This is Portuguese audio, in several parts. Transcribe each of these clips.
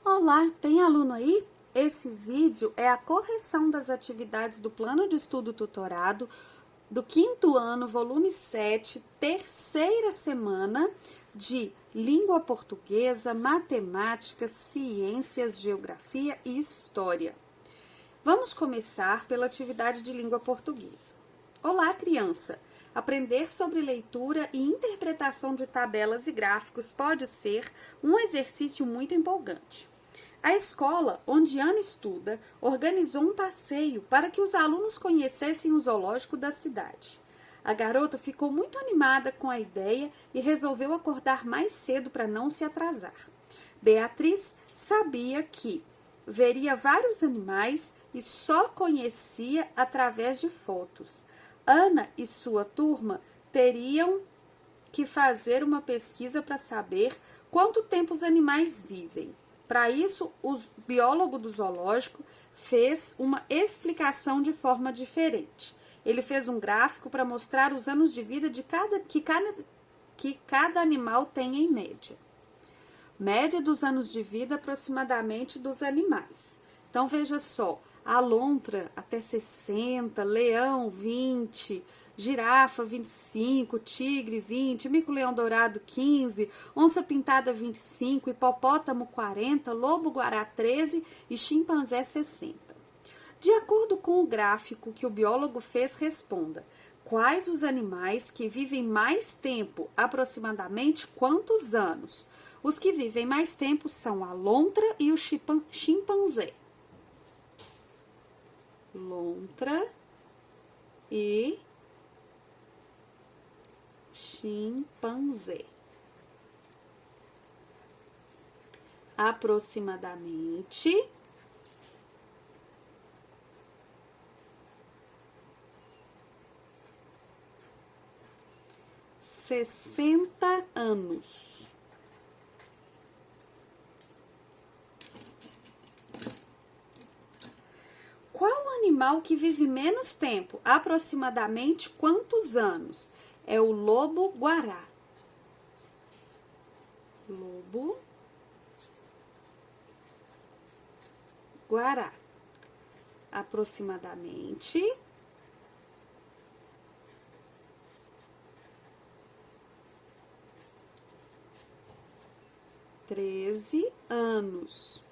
Olá, tem aluno aí? Esse vídeo é a correção das atividades do plano de estudo tutorado do quinto ano, volume 7, terceira semana de língua portuguesa, matemática, ciências, geografia e história. Vamos começar pela atividade de língua portuguesa. Olá, criança! Aprender sobre leitura e interpretação de tabelas e gráficos pode ser um exercício muito empolgante. A escola onde Ana estuda organizou um passeio para que os alunos conhecessem o zoológico da cidade. A garota ficou muito animada com a ideia e resolveu acordar mais cedo para não se atrasar. Beatriz sabia que veria vários animais e só conhecia através de fotos. Ana e sua turma teriam que fazer uma pesquisa para saber quanto tempo os animais vivem. Para isso, o biólogo do zoológico fez uma explicação de forma diferente. Ele fez um gráfico para mostrar os anos de vida que cada animal tem em média. Média dos anos de vida aproximadamente dos animais. Então, veja só, a lontra até 60, leão 20, girafa 25, tigre 20, mico-leão dourado 15, onça pintada 25, hipopótamo 40, lobo-guará 13 e chimpanzé 60. De acordo com o gráfico que o biólogo fez, responda: quais os animais que vivem mais tempo, aproximadamente quantos anos? Os que vivem mais tempo são a lontra e o chimpanzé. Lontra e chimpanzé. Aproximadamente 60 anos. Qual o animal que vive menos tempo? Aproximadamente quantos anos? É o lobo-guará. Lobo-guará. Aproximadamente 13 anos.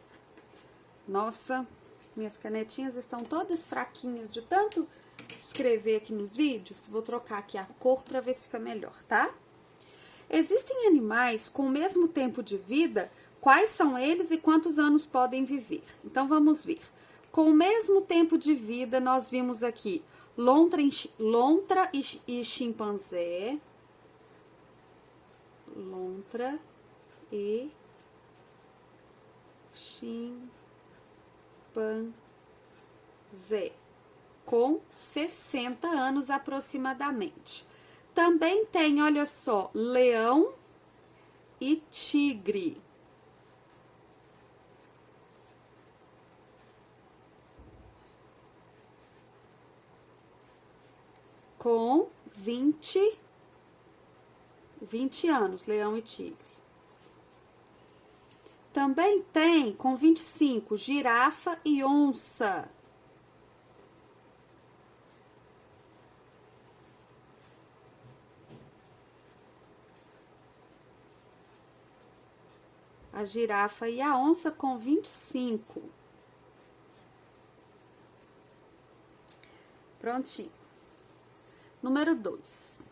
Nossa, minhas canetinhas estão todas fraquinhas de tanto escrever aqui nos vídeos. Vou trocar aqui a cor para ver se fica melhor, tá? Existem animais com o mesmo tempo de vida? Quais são eles e quantos anos podem viver? Então, vamos ver. Com o mesmo tempo de vida, nós vimos aqui lontra e chimpanzé. Lontra e chimpanzé, com 60 anos aproximadamente. Também tem, olha só, leão e tigre. Com 20 anos, leão e tigre. Também tem, com 25, girafa e onça. A girafa e a onça com 25. Prontinho. Número 2.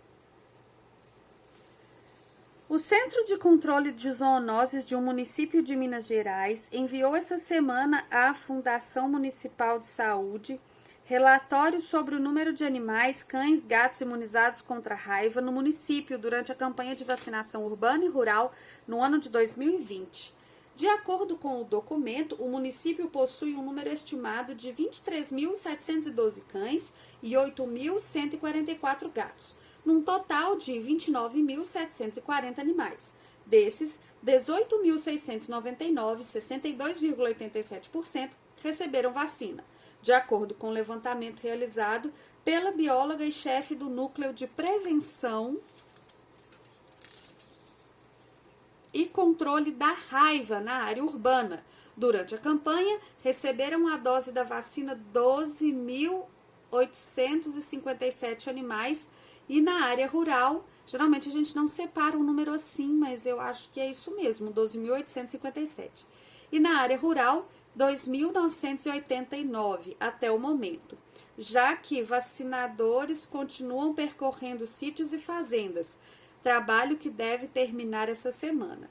O Centro de Controle de Zoonoses de um município de Minas Gerais enviou essa semana à Fundação Municipal de Saúde relatório sobre o número de animais, cães, gatos imunizados contra a raiva no município durante a campanha de vacinação urbana e rural no ano de 2020. De acordo com o documento, o município possui um número estimado de 23.712 cães e 8.144 gatos, num total de 29.740 animais. Desses, 18.699, 62,87%, receberam vacina, de acordo com o levantamento realizado pela bióloga e chefe do Núcleo de Prevenção e controle da raiva na área urbana. Durante a campanha, receberam a dose da vacina 12.857 animais e na área rural, geralmente a gente não separa um número assim, mas eu acho que é isso mesmo, 12.857. E na área rural, 2.989 até o momento, já que vacinadores continuam percorrendo sítios e fazendas, trabalho que deve terminar essa semana.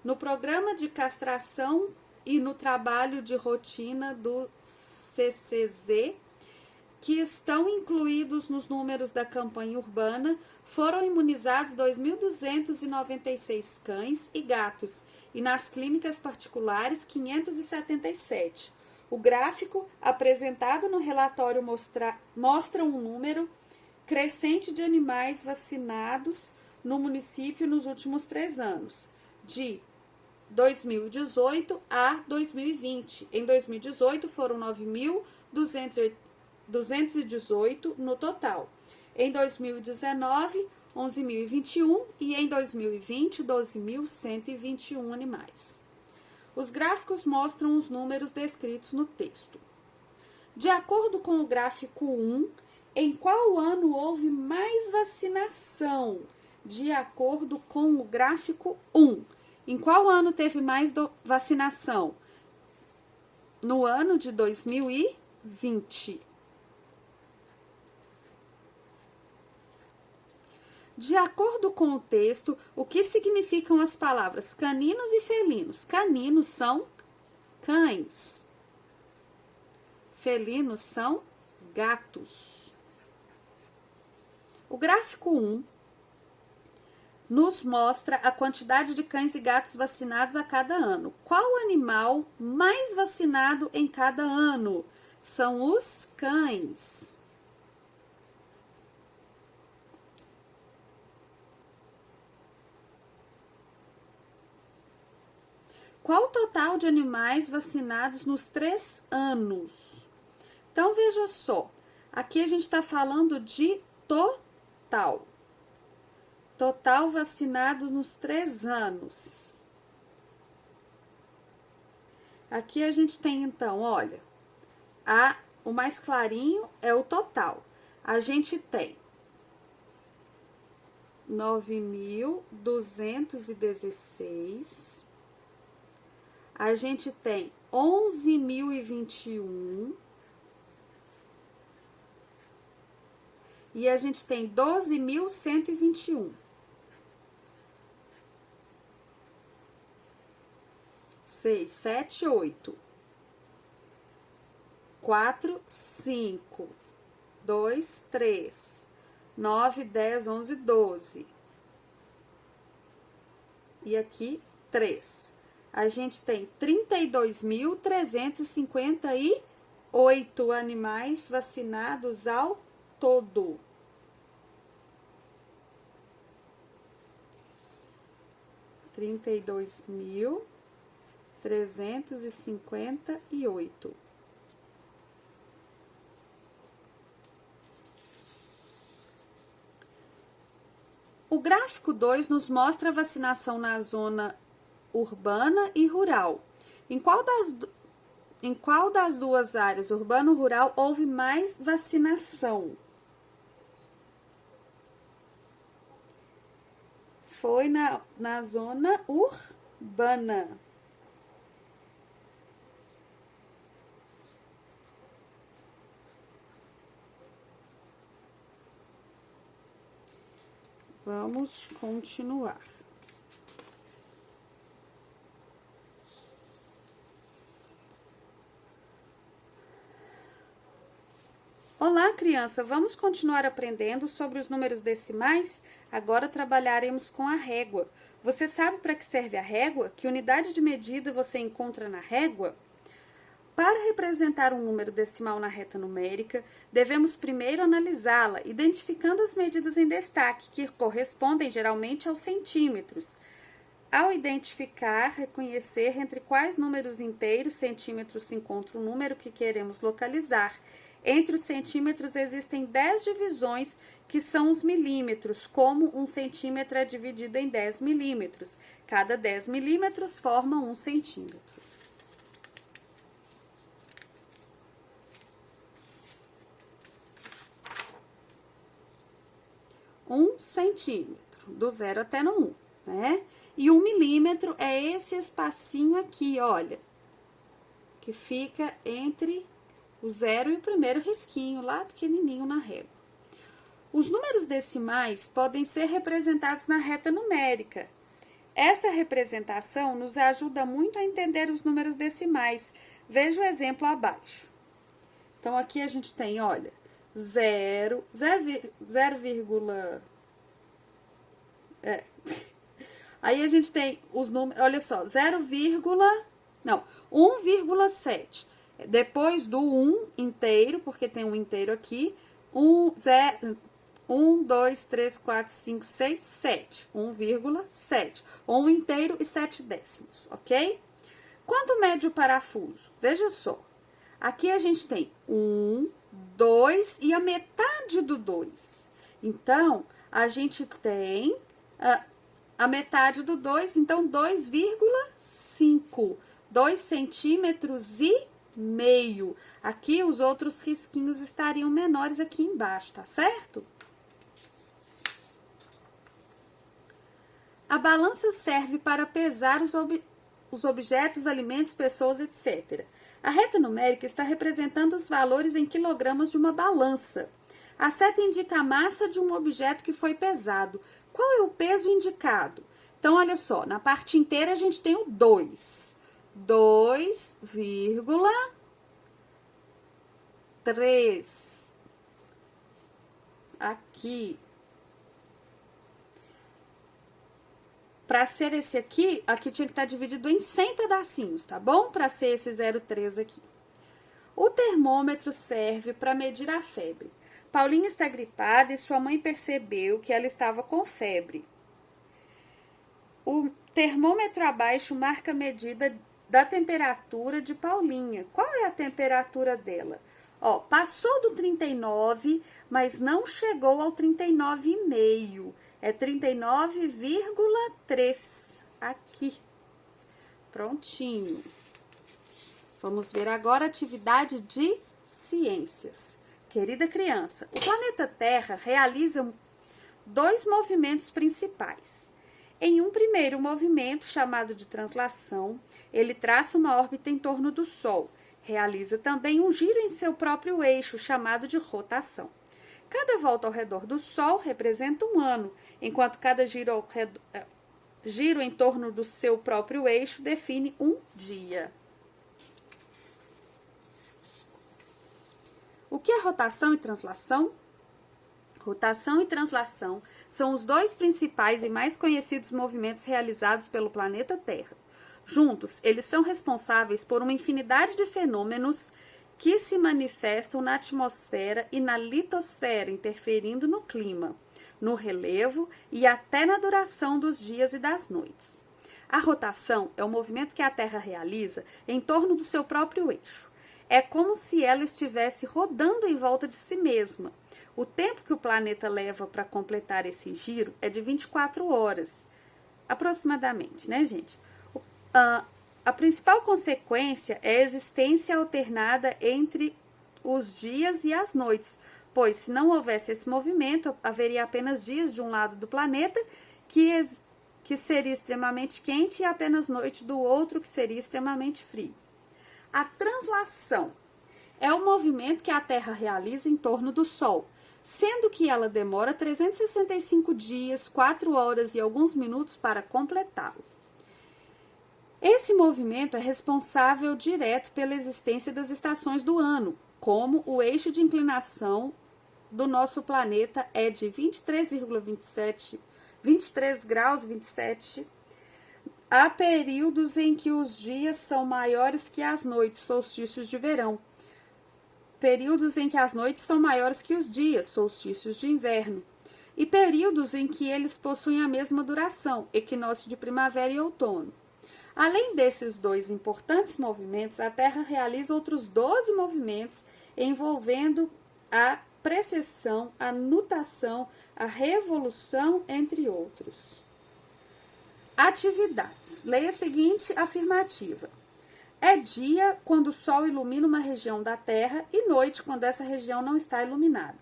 No programa de castração e no trabalho de rotina do CCZ, que estão incluídos nos números da campanha urbana, foram imunizados 2.296 cães e gatos, e nas clínicas particulares, 577. O gráfico apresentado no relatório mostra um número crescente de animais vacinados no município nos últimos 3 anos, de 2018 a 2020. Em 2018 foram 9.218 no total. Em 2019, 11.021 e em 2020, 12.121 animais. Os gráficos mostram os números descritos no texto. De acordo com o gráfico 1, em qual ano houve mais vacinação? De acordo com o gráfico 1, em qual ano teve mais vacinação? No ano de 2020. De acordo com o texto, o que significam as palavras caninos e felinos? Caninos são cães. Felinos são gatos. O gráfico 1 nos mostra a quantidade de cães e gatos vacinados a cada ano. Qual animal mais vacinado em cada ano? São os cães. Qual o total de animais vacinados nos 3 anos? Então, veja só. Aqui a gente está falando de total. Total vacinado nos 3 anos. Aqui a gente tem, então, olha, o mais clarinho é o total. A gente tem 9.216. A gente tem 11.021. E a gente tem 12.121. 6, 7, 8. 4, 5. 2, 3. 9, 10, 11, 12. E aqui, 3. A gente tem 32.358 animais vacinados ao todo. 32.358. O gráfico 2 nos mostra a vacinação na zona urbana e rural. Em qual das duas áreas, urbano e rural, houve mais vacinação? Foi na zona urbana. Vamos continuar. Olá, criança! Vamos continuar aprendendo sobre os números decimais? Agora trabalharemos com a régua. Você sabe para que serve a régua? Que unidade de medida você encontra na régua? Para representar um número decimal na reta numérica, devemos primeiro analisá-la, identificando as medidas em destaque, que correspondem geralmente aos centímetros. Ao identificar, reconhecer entre quais números inteiros centímetros se encontra o número que queremos localizar. Entre os centímetros existem 10 divisões, que são os milímetros, como 1 centímetro é dividido em 10 milímetros. Cada 10 milímetros forma 1 centímetro. Um centímetro, do 0 até no 1, né? E 1 milímetro é esse espacinho aqui, olha, que fica entre o 0 e o primeiro risquinho, lá pequenininho na régua. Os números decimais podem ser representados na reta numérica. Esta representação nos ajuda muito a entender os números decimais. Veja o exemplo abaixo. Então, aqui a gente tem, olha, 0, Aí a gente tem os números, olha só, 1,7. Depois do 1 inteiro, porque tem um inteiro aqui, 1, 2, 3, 4, 5, 6, 7. 1,7. 1 inteiro e 7 décimos, ok? Quanto mede o parafuso? Veja só. Aqui a gente tem 1, 2 e a metade do 2. Então, a gente tem a metade do 2, então 2,5. 2 centímetros e meio. Aqui os outros risquinhos estariam menores aqui embaixo, tá certo? A balança serve para pesar os objetos, alimentos, pessoas, etc. A reta numérica está representando os valores em quilogramas de uma balança. A seta indica a massa de um objeto que foi pesado. Qual é o peso indicado? Então, olha só, na parte inteira a gente tem o 2. 2,3. Aqui. Para ser esse aqui tinha que estar dividido em 100 pedacinhos, tá bom? Para ser esse 0,3 aqui. O termômetro serve para medir a febre. Paulinha está gripada e sua mãe percebeu que ela estava com febre. O termômetro abaixo marca a medida da temperatura de Paulinha. Qual é a temperatura dela? Ó, passou do 39, mas não chegou ao 39,5. É 39,3 aqui. Prontinho. Vamos ver agora a atividade de ciências. Querida criança, o planeta Terra realiza 2 movimentos principais. Em um primeiro movimento, chamado de translação, ele traça uma órbita em torno do Sol. Realiza também um giro em seu próprio eixo, chamado de rotação. Cada volta ao redor do Sol representa um ano, enquanto cada giro em torno do seu próprio eixo define um dia. O que é rotação e translação? Rotação e translação são os 2 principais e mais conhecidos movimentos realizados pelo planeta Terra. Juntos, eles são responsáveis por uma infinidade de fenômenos que se manifestam na atmosfera e na litosfera, interferindo no clima, no relevo e até na duração dos dias e das noites. A rotação é o movimento que a Terra realiza em torno do seu próprio eixo. É como se ela estivesse rodando em volta de si mesma. O tempo que o planeta leva para completar esse giro é de 24 horas, aproximadamente, né, gente? A principal consequência é a existência alternada entre os dias e as noites, pois se não houvesse esse movimento, haveria apenas dias de um lado do planeta, que seria extremamente quente, e apenas noite do outro, que seria extremamente frio. A translação é o movimento que a Terra realiza em torno do Sol, sendo que ela demora 365 dias, 4 horas e alguns minutos para completá-lo. Esse movimento é responsável direto pela existência das estações do ano, como o eixo de inclinação do nosso planeta é de 23 graus 27. Há períodos em que os dias são maiores que as noites, solstícios de verão. Períodos em que as noites são maiores que os dias, solstícios de inverno. E períodos em que eles possuem a mesma duração, equinócio de primavera e outono. Além desses 2 importantes movimentos, a Terra realiza outros 12 movimentos envolvendo a precessão, a nutação, a revolução, entre outros. Atividades. Leia a seguinte afirmativa. É dia quando o sol ilumina uma região da Terra e noite quando essa região não está iluminada.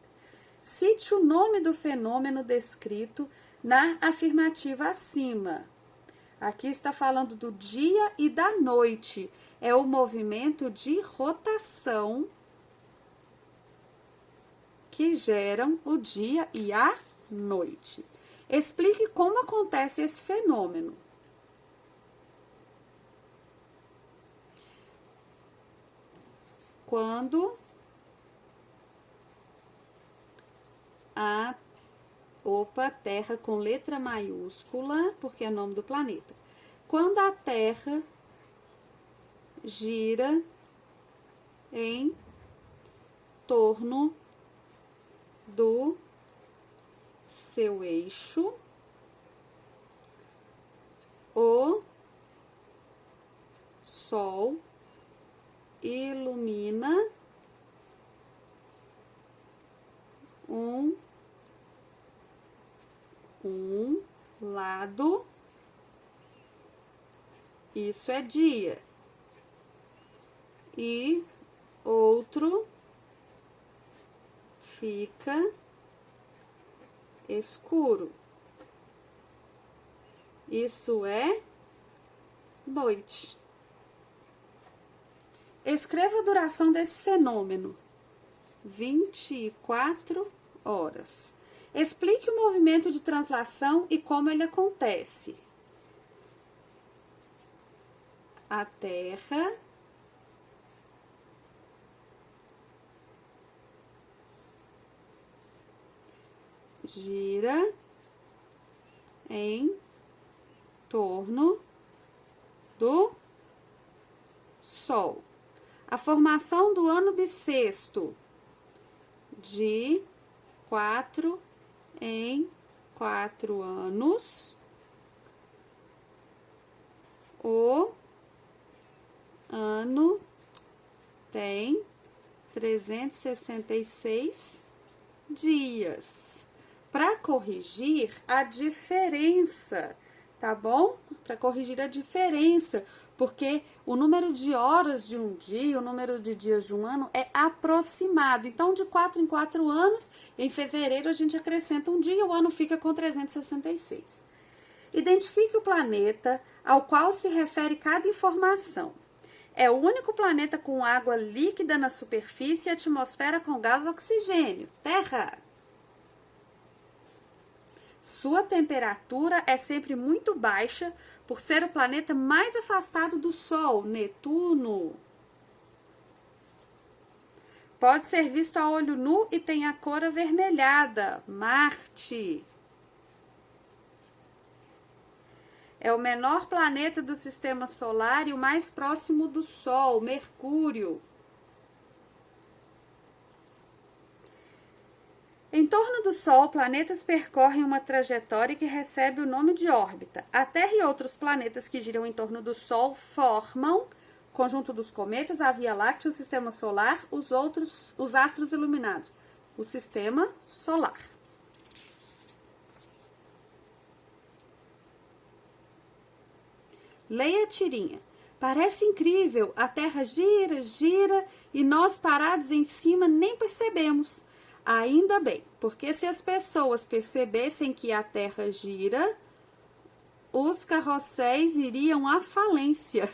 Cite o nome do fenômeno descrito na afirmativa acima. Aqui está falando do dia e da noite. É o movimento de rotação que geram o dia e a noite. Explique como acontece esse fenômeno. Quando a Terra com letra maiúscula, porque é o nome do planeta. Quando a Terra gira em torno do seu eixo, o Sol ilumina um lado, isso é dia, e outro fica escuro, isso é noite. Escreva a duração desse fenômeno. 24 horas. Explique o movimento de translação e como ele acontece. A Terra gira em torno do Sol. A formação do ano bissexto, de 4 em 4 anos. O ano tem 366 dias. Para corrigir a diferença, tá bom? Para corrigir a diferença, porque o número de horas de um dia, o número de dias de um ano é aproximado. Então, de 4 em 4 anos, em fevereiro a gente acrescenta um dia, o ano fica com 366. Identifique o planeta ao qual se refere cada informação. É o único planeta com água líquida na superfície e atmosfera com gás oxigênio. Terra. Sua temperatura é sempre muito baixa por ser o planeta mais afastado do Sol, Netuno. Pode ser visto a olho nu e tem a cor avermelhada, Marte. É o menor planeta do sistema solar e o mais próximo do Sol, Mercúrio. Em torno do Sol, planetas percorrem uma trajetória que recebe o nome de órbita. A Terra e outros planetas que giram em torno do Sol formam, conjunto dos cometas, a Via Láctea, o Sistema Solar, os astros iluminados, o Sistema Solar. Leia a tirinha. Parece incrível, a Terra gira, gira e nós parados em cima nem percebemos. Ainda bem, porque se as pessoas percebessem que a Terra gira, os carrosséis iriam à falência.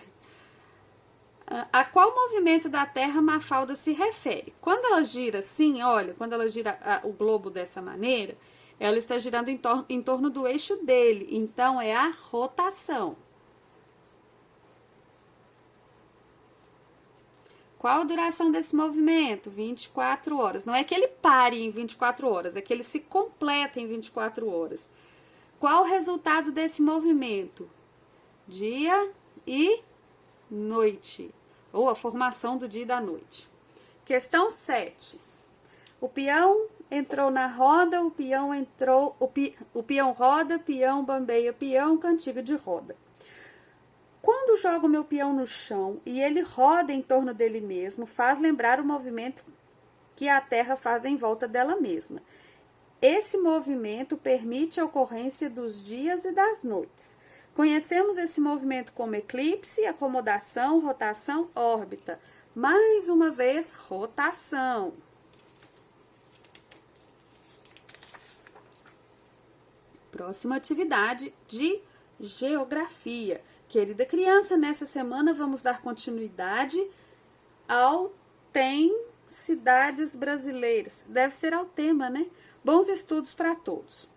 A qual movimento da Terra Mafalda se refere? Quando ela gira assim, olha, quando ela gira o globo dessa maneira, ela está girando em torno do eixo dele, então é a rotação. Qual a duração desse movimento? 24 horas. Não é que ele pare em 24 horas, é que ele se completa em 24 horas. Qual o resultado desse movimento? Dia e noite, ou a formação do dia e da noite. Questão 7. O peão entrou na roda, o peão roda, peão bambeia, peão, cantiga de roda. Quando jogo meu peão no chão e ele roda em torno dele mesmo, faz lembrar o movimento que a Terra faz em volta dela mesma. Esse movimento permite a ocorrência dos dias e das noites. Conhecemos esse movimento como eclipse, acomodação, rotação, órbita. Mais uma vez, rotação. Próxima atividade de geografia. Querida criança, nessa semana vamos dar continuidade ao TEM Cidades Brasileiras. Deve ser ao tema, né? Bons estudos para todos.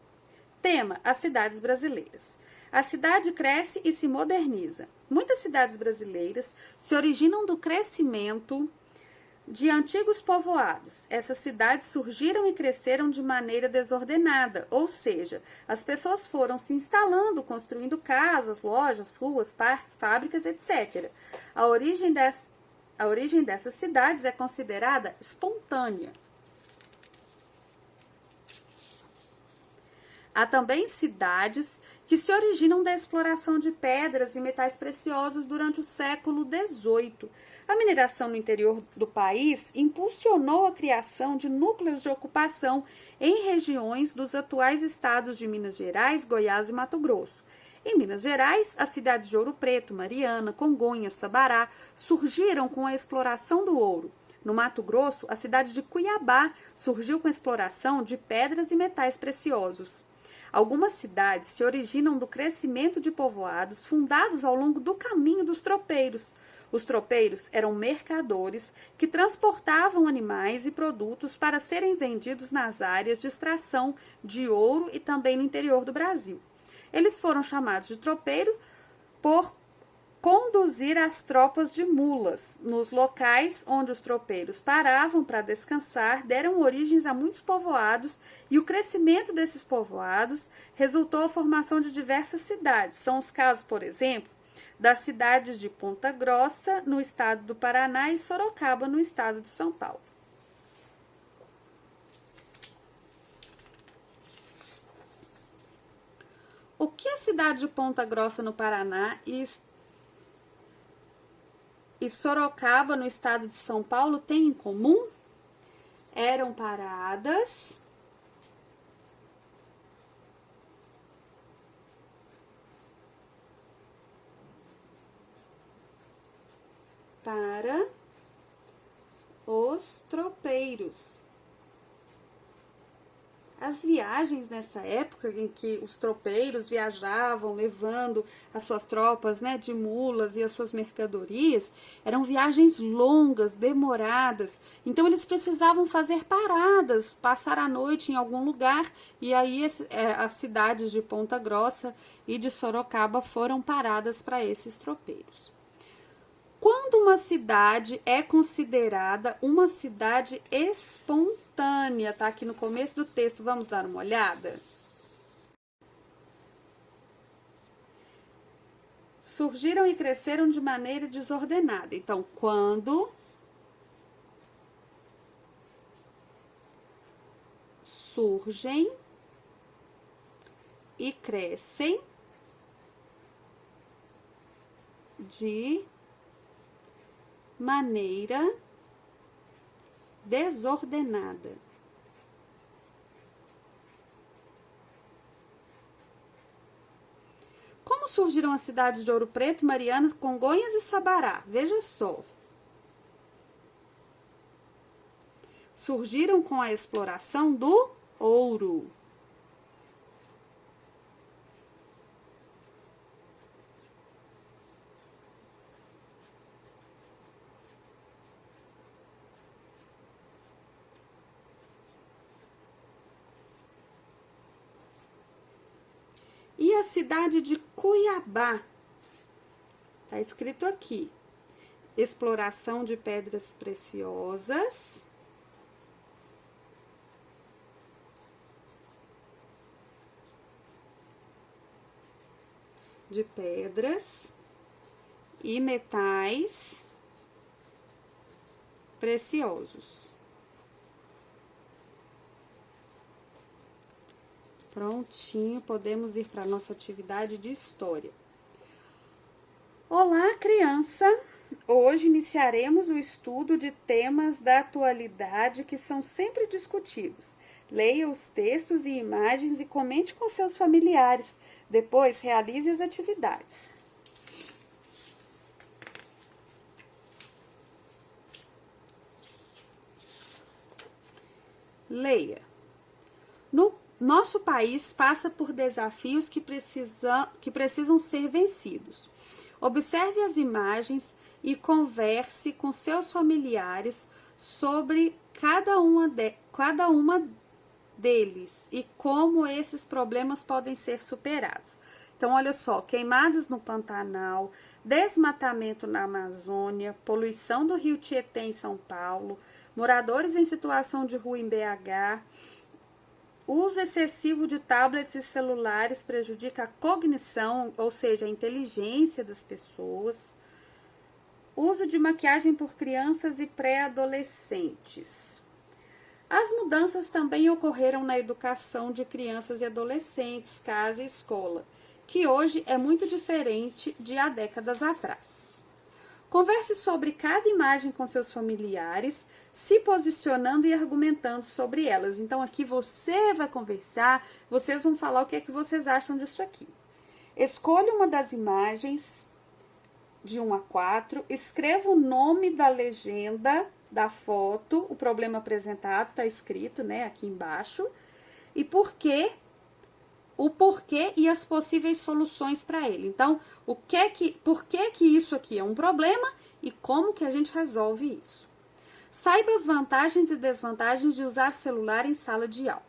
Tema: as cidades brasileiras. A cidade cresce e se moderniza. Muitas cidades brasileiras se originam do crescimento de antigos povoados. Essas cidades surgiram e cresceram de maneira desordenada, ou seja, as pessoas foram se instalando, construindo casas, lojas, ruas, parques, fábricas, etc. A origem dessas cidades é considerada espontânea. Há também cidades que se originam da exploração de pedras e metais preciosos durante o século XVIII. A mineração no interior do país impulsionou a criação de núcleos de ocupação em regiões dos atuais estados de Minas Gerais, Goiás e Mato Grosso. Em Minas Gerais, as cidades de Ouro Preto, Mariana, Congonhas, Sabará surgiram com a exploração do ouro. No Mato Grosso, a cidade de Cuiabá surgiu com a exploração de pedras e metais preciosos. Algumas cidades se originam do crescimento de povoados fundados ao longo do caminho dos tropeiros. Os tropeiros eram mercadores que transportavam animais e produtos para serem vendidos nas áreas de extração de ouro e também no interior do Brasil. Eles foram chamados de tropeiro por conduzir as tropas de mulas. Nos locais onde os tropeiros paravam para descansar, deram origens a muitos povoados e o crescimento desses povoados resultou a formação de diversas cidades. São os casos, por exemplo, das cidades de Ponta Grossa, no estado do Paraná, e Sorocaba, no estado de São Paulo. O que a cidade de Ponta Grossa, no Paraná, e Sorocaba, no estado de São Paulo, têm em comum? Eram paradas para os tropeiros. As viagens nessa época em que os tropeiros viajavam levando as suas tropas, né, de mulas e as suas mercadorias, eram viagens longas, demoradas. Então eles precisavam fazer paradas, passar a noite em algum lugar, e aí as cidades de Ponta Grossa e de Sorocaba foram paradas para esses tropeiros. Quando uma cidade é considerada uma cidade espontânea, tá aqui no começo do texto, vamos dar uma olhada? Surgiram e cresceram de maneira desordenada. Então, quando surgem e crescem de maneira desordenada. Como surgiram as cidades de Ouro Preto, Mariana, Congonhas e Sabará? Veja só. Surgiram com a exploração do ouro. E a cidade de Cuiabá? Tá escrito aqui. Exploração de pedras preciosas. De pedras e metais preciosos. Prontinho, podemos ir para a nossa atividade de história. Olá, criança! Hoje iniciaremos o estudo de temas da atualidade que são sempre discutidos. Leia os textos e imagens e comente com seus familiares. Depois, realize as atividades. Leia. No nosso país passa por desafios que precisam ser vencidos. Observe as imagens e converse com seus familiares sobre cada uma deles e como esses problemas podem ser superados. Então, olha só, queimadas no Pantanal, desmatamento na Amazônia, poluição do Rio Tietê em São Paulo, moradores em situação de rua em BH, uso excessivo de tablets e celulares prejudica a cognição, ou seja, a inteligência das pessoas. Uso de maquiagem por crianças e pré-adolescentes. As mudanças também ocorreram na educação de crianças e adolescentes, casa e escola, que hoje é muito diferente de há décadas atrás. Converse sobre cada imagem com seus familiares, se posicionando e argumentando sobre elas. Então, aqui você vai conversar, vocês vão falar o que é que vocês acham disso aqui. Escolha uma das imagens de 1 a 4, escreva o nome da legenda da foto, o problema apresentado está escrito, né, aqui embaixo, e o porquê e as possíveis soluções para ele. Então, por que isso aqui é um problema e como que a gente resolve isso. Saiba as vantagens e desvantagens de usar celular em sala de aula.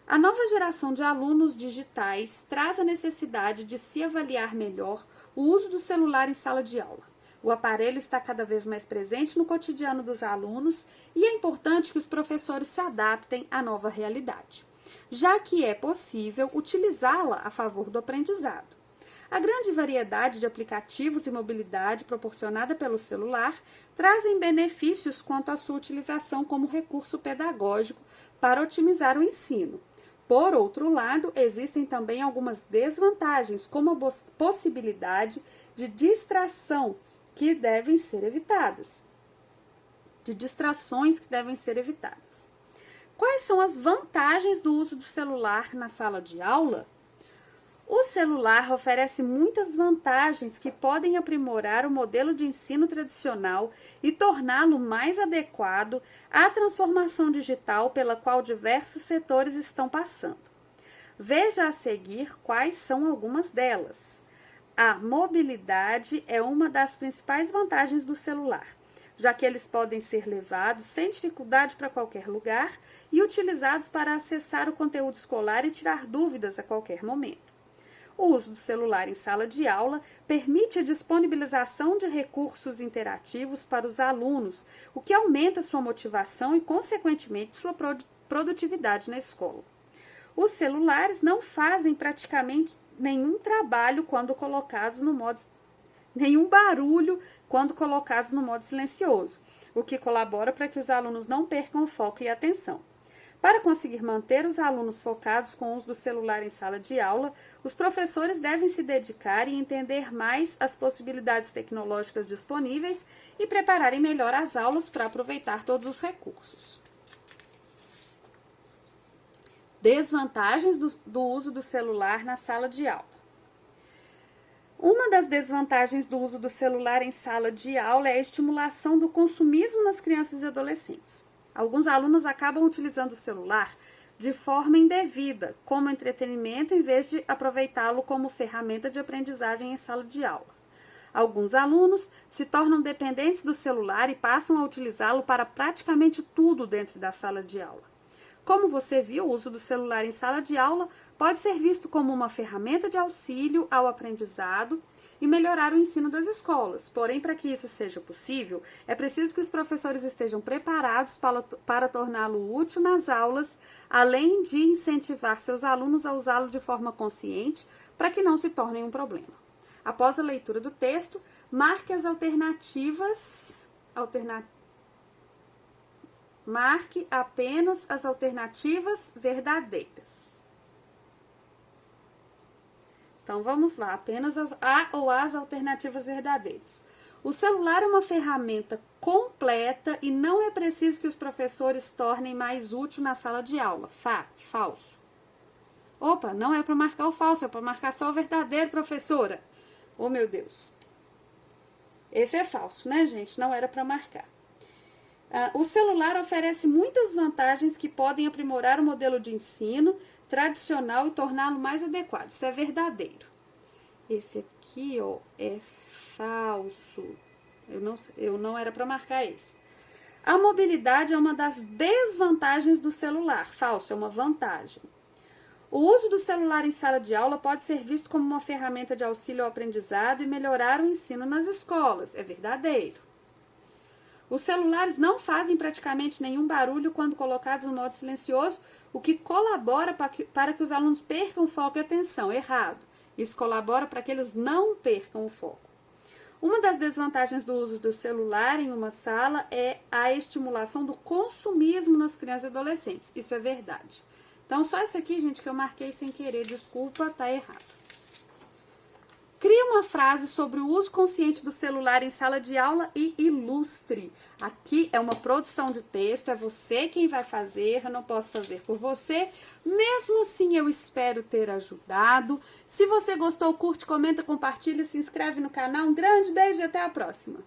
A nova geração de alunos digitais traz a necessidade de se avaliar melhor o uso do celular em sala de aula. O aparelho está cada vez mais presente no cotidiano dos alunos e é importante que os professores se adaptem à nova realidade, já que é possível utilizá-la a favor do aprendizado. A grande variedade de aplicativos e mobilidade proporcionada pelo celular trazem benefícios quanto à sua utilização como recurso pedagógico para otimizar o ensino. Por outro lado, existem também algumas desvantagens, como a possibilidade de distrações que devem ser evitadas. Quais são as vantagens do uso do celular na sala de aula? O celular oferece muitas vantagens que podem aprimorar o modelo de ensino tradicional e torná-lo mais adequado à transformação digital pela qual diversos setores estão passando. Veja a seguir quais são algumas delas. A mobilidade é uma das principais vantagens do celular, já que eles podem ser levados sem dificuldade para qualquer lugar e utilizados para acessar o conteúdo escolar e tirar dúvidas a qualquer momento. O uso do celular em sala de aula permite a disponibilização de recursos interativos para os alunos, o que aumenta sua motivação e, consequentemente, sua produtividade na escola. Os celulares não fazem praticamente nenhum barulho quando colocados no modo silencioso, o que colabora para que os alunos não percam o foco e a atenção. Para conseguir manter os alunos focados com o uso do celular em sala de aula, os professores devem se dedicar e entender mais as possibilidades tecnológicas disponíveis e prepararem melhor as aulas para aproveitar todos os recursos. Desvantagens do uso do celular na sala de aula. Uma das desvantagens do uso do celular em sala de aula é a estimulação do consumismo nas crianças e adolescentes. Alguns alunos acabam utilizando o celular de forma indevida, como entretenimento, em vez de aproveitá-lo como ferramenta de aprendizagem em sala de aula. Alguns alunos se tornam dependentes do celular e passam a utilizá-lo para praticamente tudo dentro da sala de aula. Como você viu, o uso do celular em sala de aula pode ser visto como uma ferramenta de auxílio ao aprendizado e melhorar o ensino das escolas. Porém, para que isso seja possível, é preciso que os professores estejam preparados para torná-lo útil nas aulas, além de incentivar seus alunos a usá-lo de forma consciente para que não se torne um problema. Após a leitura do texto, marque as Marque apenas as alternativas verdadeiras. Então, vamos lá, apenas as alternativas verdadeiras. O celular é uma ferramenta completa e não é preciso que os professores tornem mais útil na sala de aula. Falso. Opa, não é para marcar o falso, é para marcar só o verdadeiro, professora. Oh, meu Deus. Esse é falso, né, gente? Não era para marcar. O celular oferece muitas vantagens que podem aprimorar o modelo de ensino tradicional e torná-lo mais adequado. Isso é verdadeiro. Esse aqui, ó, é falso. Eu não era para marcar esse. A mobilidade é uma das desvantagens do celular. Falso, é uma vantagem. O uso do celular em sala de aula pode ser visto como uma ferramenta de auxílio ao aprendizado e melhorar o ensino nas escolas. É verdadeiro. Os celulares não fazem praticamente nenhum barulho quando colocados no modo silencioso, o que colabora para que os alunos percam o foco e atenção. Errado. Isso colabora para que eles não percam o foco. Uma das desvantagens do uso do celular em uma sala é a estimulação do consumismo nas crianças e adolescentes. Isso é verdade. Então, só isso aqui, gente, que eu marquei sem querer. Desculpa, tá errado. Crie uma frase sobre o uso consciente do celular em sala de aula e ilustre. Aqui é uma produção de texto, é você quem vai fazer, eu não posso fazer por você. Mesmo assim, eu espero ter ajudado. Se você gostou, curte, comenta, compartilha, se inscreve no canal. Um grande beijo e até a próxima.